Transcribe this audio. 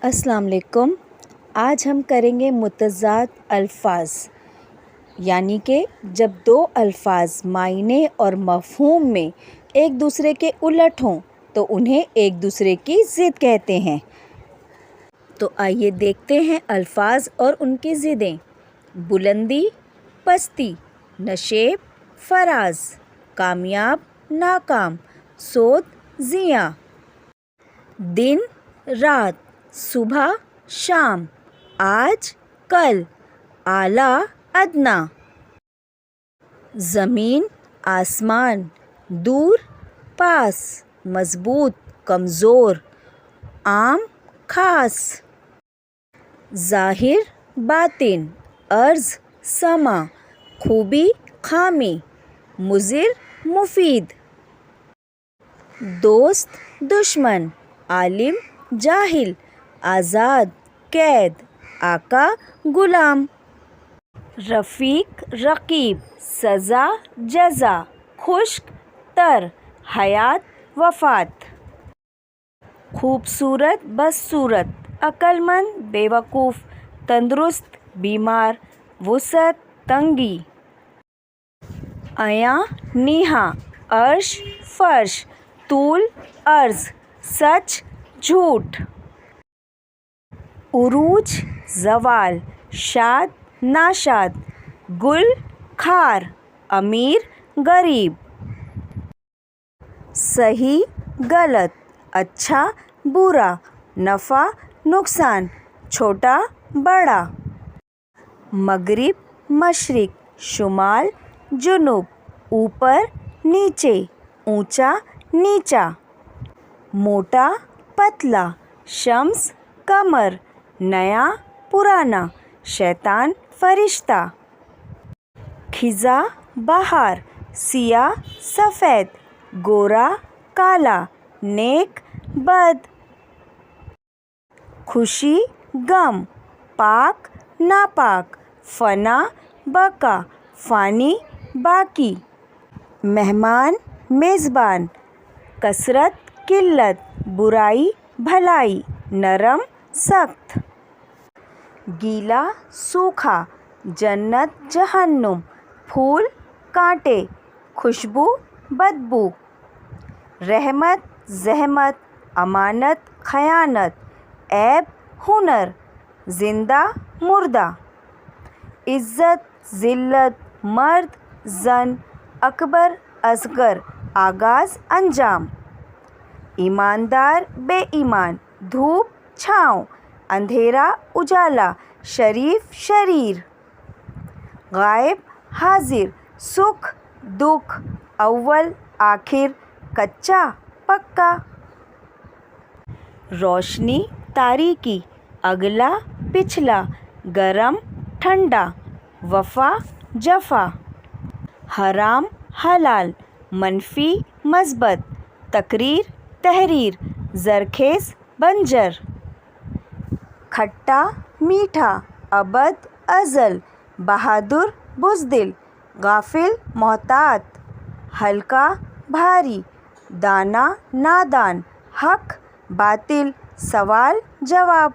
السلام علیکم۔ آج ہم کریں گے متضاد الفاظ، یعنی کہ جب دو الفاظ معنی اور مفہوم میں ایک دوسرے کے الٹ ہوں تو انہیں ایک دوسرے کی ضد کہتے ہیں۔ تو آئیے دیکھتے ہیں الفاظ اور ان کی ضدیں۔ بلندی، پستی، نشیب، فراز، کامیاب، ناکام، سود، زیاں، دن، رات، صبح، شام، آج، کل، اعلیٰ، ادنیٰ، زمین، آسمان، دور، پاس، مضبوط، کمزور، عام، خاص، ظاہر، باطن، عرض، سما، خوبی، خامی، مضر، مفید، دوست، دشمن، عالم، جاہل، آزاد، قید، آقا، غلام، رفیق، رقیب، سزا، جزا، خشک، تر، حیات، وفات، خوبصورت، بدصورت، عقل مند، بے وقوف، تندرست، بیمار، وسعت، تنگی، عیاں، نیہا، عرش، فرش، طول، عرض، سچ، جھوٹ، عروج، زوال، شاد، ناشاد، گل، خار، امیر، غریب، صحیح، غلط، اچھا، برا، نفع، نقصان، چھوٹا، بڑا، مغرب، مشرق، شمال، جنوب، اوپر، نیچے، اونچا، نیچا، موٹا، پتلا، شمس، قمر، نیا، پرانا، شیطان، فرشتہ، خزاں، بہار، سیاہ، سفید، گورا، کالا، نیک، بد، خوشی، غم، پاک، ناپاک، فنا، بقا، فانی، باقی، مہمان، میزبان، کثرت، قلت، برائی، بھلائی، نرم، سخت، گیلا، سوکھا، جنت، جہنم، پھول، کانٹے، خوشبو، بدبو، رحمت، زحمت، امانت، خیانت، عیب، ہنر، زندہ، مردہ، عزت، ذلت، مرد، زن، اکبر، اصغر، آغاز، انجام، ایماندار، بے ایمان، دھوپ، چھاؤں، اندھیرا، اجالا، شریف، شریر، غائب، حاضر، سکھ، دکھ، اول، آخر، کچا، پکا، روشنی، تاریکی، اگلا، پچھلا، گرم، ٹھنڈا، وفا، جفا، حرام، حلال، منفی، مثبت، تقریر، تحریر، زرخیز، بنجر، کھٹا، میٹھا، ابد، ازل، بہادر، بزدل، غافل، محتاط، ہلکا، بھاری، دانا، نادان، حق، باطل، سوال، جواب،